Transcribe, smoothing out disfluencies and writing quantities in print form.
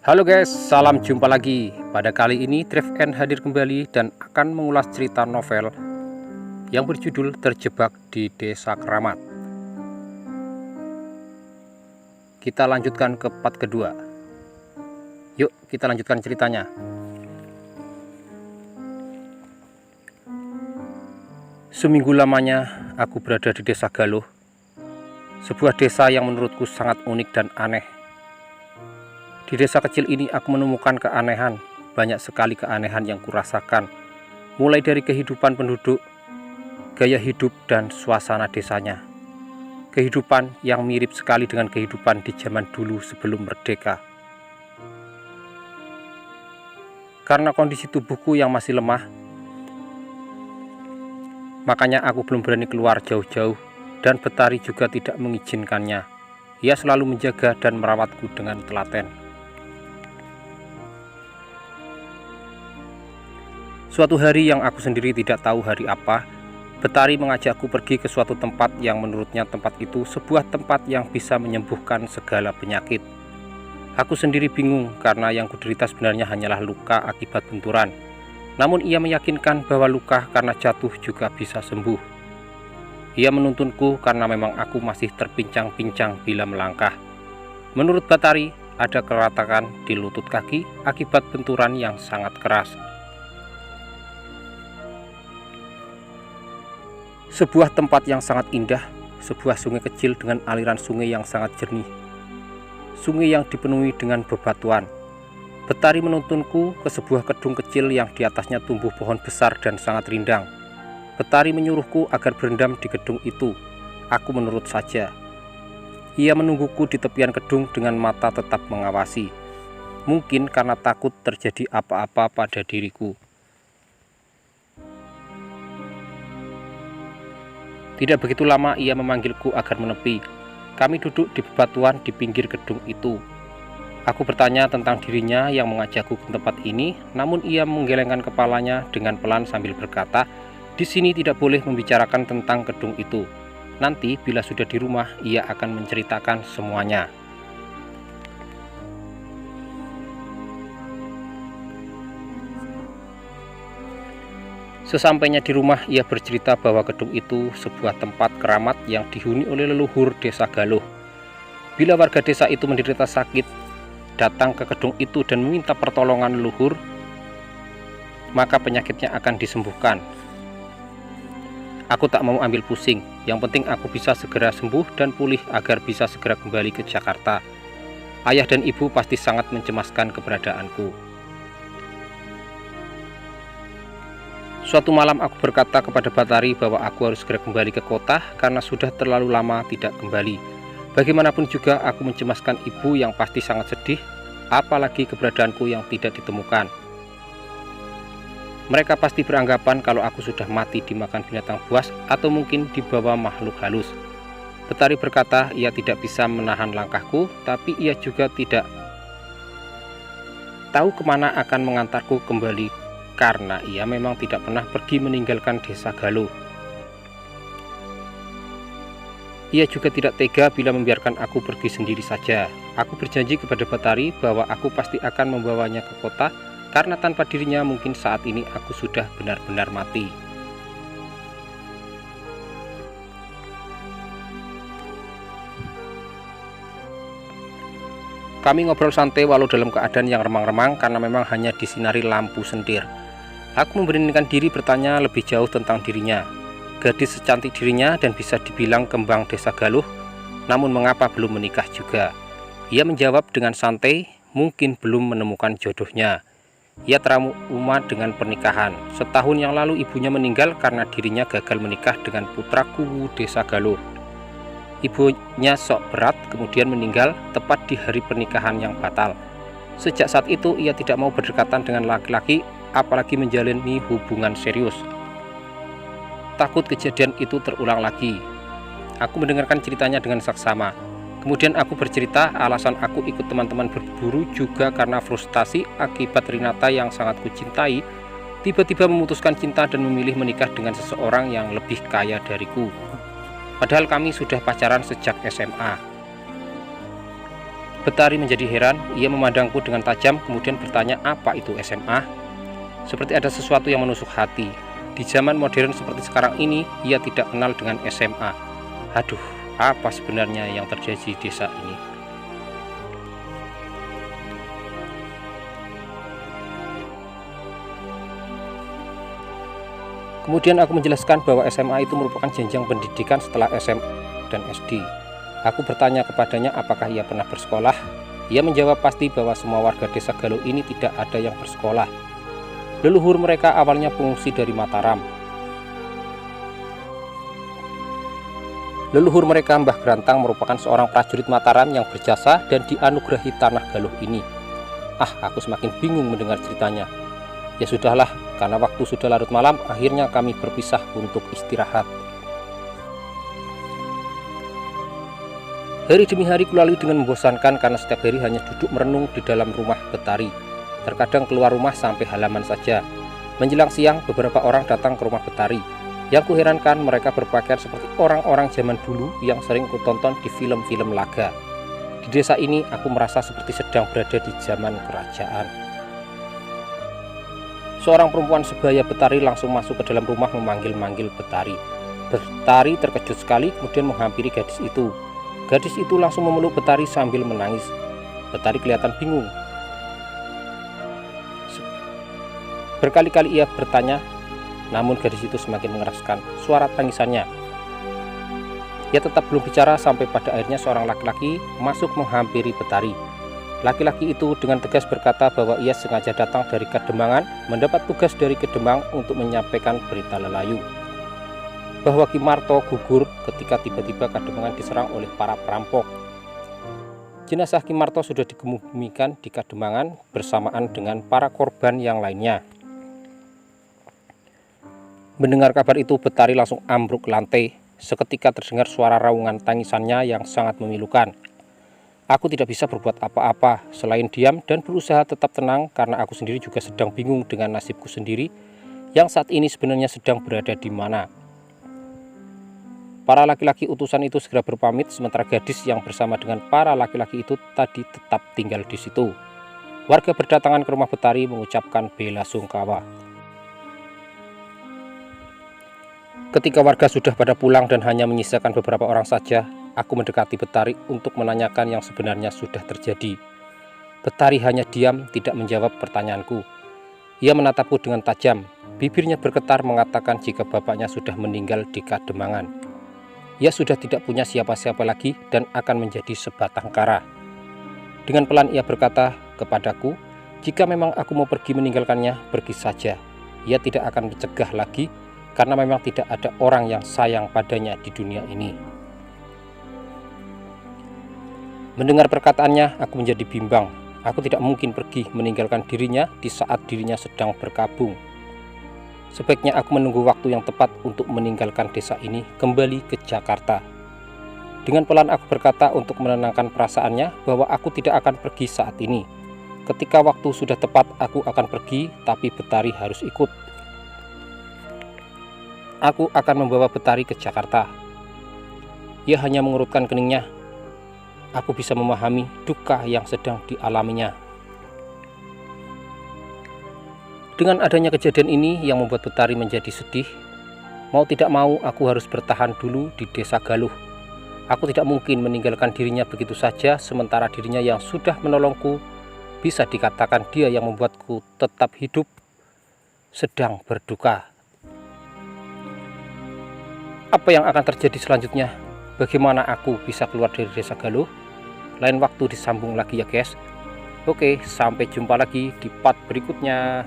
Halo guys, salam jumpa lagi. Pada kali ini Trifken hadir kembali dan akan mengulas cerita novel yang berjudul Terjebak di Desa Keramat. Kita lanjutkan ke part kedua. Yuk kita lanjutkan ceritanya. Seminggu lamanya aku berada di Desa Galuh, sebuah desa yang menurutku sangat unik dan aneh. Di desa kecil ini aku menemukan keanehan, banyak sekali keanehan yang kurasakan, mulai dari kehidupan penduduk, gaya hidup dan suasana desanya. Kehidupan yang mirip sekali dengan kehidupan di zaman dulu sebelum merdeka. Karena kondisi tubuhku yang masih lemah, makanya aku belum berani keluar jauh-jauh dan Betari juga tidak mengizinkannya. Ia selalu menjaga dan merawatku dengan telaten. Suatu hari yang aku sendiri tidak tahu hari apa, Betari mengajakku pergi ke suatu tempat yang menurutnya tempat itu sebuah tempat yang bisa menyembuhkan segala penyakit. Aku sendiri bingung karena yang kuderita sebenarnya hanyalah luka akibat benturan. Namun ia meyakinkan bahwa luka karena jatuh juga bisa sembuh. Ia menuntunku karena memang aku masih terpincang-pincang bila melangkah. Menurut Betari, ada keratakan di lutut kaki akibat benturan yang sangat keras. Sebuah tempat yang sangat indah, sebuah sungai kecil dengan aliran sungai yang sangat jernih. Sungai yang dipenuhi dengan bebatuan. Betari menuntunku ke sebuah gedung kecil yang di atasnya tumbuh pohon besar dan sangat rindang. Betari menyuruhku agar berendam di gedung itu. Aku menurut saja. Ia menungguku di tepian gedung dengan mata tetap mengawasi. Mungkin karena takut terjadi apa-apa pada diriku. Tidak begitu lama ia memanggilku agar menepi. Kami duduk di bebatuan di pinggir gedung itu. Aku bertanya tentang dirinya yang mengajakku ke tempat ini, namun ia menggelengkan kepalanya dengan pelan sambil berkata, "Di sini tidak boleh membicarakan tentang gedung itu. Nanti bila sudah di rumah, ia akan menceritakan semuanya." Sesampainya di rumah, ia bercerita bahwa gedung itu sebuah tempat keramat yang dihuni oleh leluhur desa Galuh. Bila warga desa itu menderita sakit, datang ke gedung itu dan meminta pertolongan leluhur, maka penyakitnya akan disembuhkan. Aku tak mau ambil pusing, yang penting aku bisa segera sembuh dan pulih agar bisa segera kembali ke Jakarta. Ayah dan ibu pasti sangat mencemaskan keberadaanku. Suatu malam aku berkata kepada Betari bahwa aku harus segera kembali ke kota karena sudah terlalu lama tidak kembali. Bagaimanapun juga aku mencemaskan ibu yang pasti sangat sedih, apalagi keberadaanku yang tidak ditemukan. Mereka pasti beranggapan kalau aku sudah mati dimakan binatang buas atau mungkin dibawa makhluk halus. Betari berkata ia tidak bisa menahan langkahku, tapi ia juga tidak tahu kemana akan mengantarku kembali karena ia memang tidak pernah pergi meninggalkan desa Galuh. Ia juga tidak tega bila membiarkan aku pergi sendiri saja. Aku berjanji kepada Betari bahwa aku pasti akan membawanya ke kota karena tanpa dirinya mungkin saat ini aku sudah benar-benar mati. Kami ngobrol santai walau dalam keadaan yang remang-remang karena memang hanya disinari lampu sendir. Aku memberanikan diri bertanya lebih jauh tentang dirinya. Gadis secantik dirinya dan bisa dibilang kembang desa Galuh, namun mengapa belum menikah juga? Ia menjawab dengan santai, mungkin belum menemukan jodohnya. Ia trauma dengan pernikahan. Setahun yang lalu ibunya meninggal karena dirinya gagal menikah dengan putra kuwu desa Galuh. Ibunya sok berat kemudian meninggal tepat di hari pernikahan yang batal. Sejak saat itu ia tidak mau berdekatan dengan laki-laki, apalagi menjalani hubungan serius. Takut kejadian itu terulang lagi. Aku mendengarkan ceritanya dengan saksama. Kemudian aku bercerita alasan aku ikut teman-teman berburu juga karena frustasi akibat Rinata yang sangat kucintai tiba-tiba memutuskan cinta dan memilih menikah dengan seseorang yang lebih kaya dariku. Padahal kami sudah pacaran sejak SMA. Betari menjadi heran, ia memandangku dengan tajam kemudian bertanya apa itu SMA. Seperti ada sesuatu yang menusuk hati. Di zaman modern seperti sekarang ini, ia tidak kenal dengan SMA. Aduh, apa sebenarnya yang terjadi di desa ini? Kemudian aku menjelaskan bahwa SMA itu merupakan jenjang pendidikan setelah SMA dan SD. Aku bertanya kepadanya apakah ia pernah bersekolah. Ia menjawab pasti bahwa semua warga desa Galuh ini tidak ada yang bersekolah. Leluhur mereka awalnya pengungsi dari Mataram. Leluhur mereka Mbah Grantang merupakan seorang prajurit Mataram yang berjasa dan dianugerahi tanah Galuh ini. Aku semakin bingung mendengar ceritanya. Ya sudahlah, karena waktu sudah larut malam, akhirnya kami berpisah untuk istirahat. Hari demi hari kulalui dengan membosankan karena setiap hari hanya duduk merenung di dalam rumah Betari. Terkadang keluar rumah sampai halaman saja. Menjelang siang, beberapa orang datang ke rumah Betari. Yang kuherankan, mereka berpakaian seperti orang-orang zaman dulu yang sering kutonton di film-film laga. Di desa ini, aku merasa seperti sedang berada di zaman kerajaan. Seorang perempuan sebaya Betari langsung masuk ke dalam rumah memanggil-manggil Betari. Betari terkejut sekali kemudian menghampiri gadis itu. Gadis itu langsung memeluk Betari sambil menangis. Betari kelihatan bingung. Berkali-kali ia bertanya, namun gadis itu semakin mengeraskan suara tangisannya. Ia tetap belum bicara sampai pada akhirnya seorang laki-laki masuk menghampiri Betari. Laki-laki itu dengan tegas berkata bahwa ia sengaja datang dari Kademangan, mendapat tugas dari Kedemang untuk menyampaikan berita lelayu bahwa Ki Marto gugur ketika tiba-tiba Kademangan diserang oleh para perampok. Jenazah Ki Marto sudah dikebumikan di Kademangan bersamaan dengan para korban yang lainnya. Mendengar kabar itu, Betari langsung ambruk ke lantai. Seketika terdengar suara raungan tangisannya yang sangat memilukan. Aku tidak bisa berbuat apa-apa selain diam dan berusaha tetap tenang karena aku sendiri juga sedang bingung dengan nasibku sendiri yang saat ini sebenarnya sedang berada di mana. Para laki-laki utusan itu segera berpamit, sementara gadis yang bersama dengan para laki-laki itu tadi tetap tinggal di situ. Warga berdatangan ke rumah Betari mengucapkan bela sungkawa. Ketika warga sudah pada pulang dan hanya menyisakan beberapa orang saja, aku mendekati Betari untuk menanyakan yang sebenarnya sudah terjadi. Betari hanya diam, tidak menjawab pertanyaanku. Ia menatapku dengan tajam, bibirnya bergetar mengatakan jika bapaknya sudah meninggal di Kademangan. Ia sudah tidak punya siapa-siapa lagi dan akan menjadi sebatang kara. Dengan pelan ia berkata kepadaku, jika memang aku mau pergi meninggalkannya, pergi saja. Ia tidak akan mencegah lagi, karena memang tidak ada orang yang sayang padanya di dunia ini. Mendengar perkataannya, aku menjadi bimbang. Aku tidak mungkin pergi meninggalkan dirinya di saat dirinya sedang berkabung. Sebaiknya aku menunggu waktu yang tepat untuk meninggalkan desa ini kembali ke Jakarta. Dengan pelan aku berkata untuk menenangkan perasaannya bahwa aku tidak akan pergi saat ini. Ketika waktu sudah tepat aku akan pergi, tapi Betari harus ikut. Aku akan membawa Betari ke Jakarta. Ia hanya mengerutkan keningnya. Aku bisa memahami duka yang sedang dialaminya. Dengan adanya kejadian ini yang membuat Betari menjadi sedih. Mau tidak mau aku harus bertahan dulu di desa Galuh. Aku tidak mungkin meninggalkan dirinya begitu saja, sementara dirinya yang sudah menolongku, bisa dikatakan dia yang membuatku tetap hidup, sedang berduka. Apa yang akan terjadi selanjutnya? Bagaimana aku bisa keluar dari desa Galuh? Lain waktu disambung lagi ya guys. Oke, sampai jumpa lagi di part berikutnya.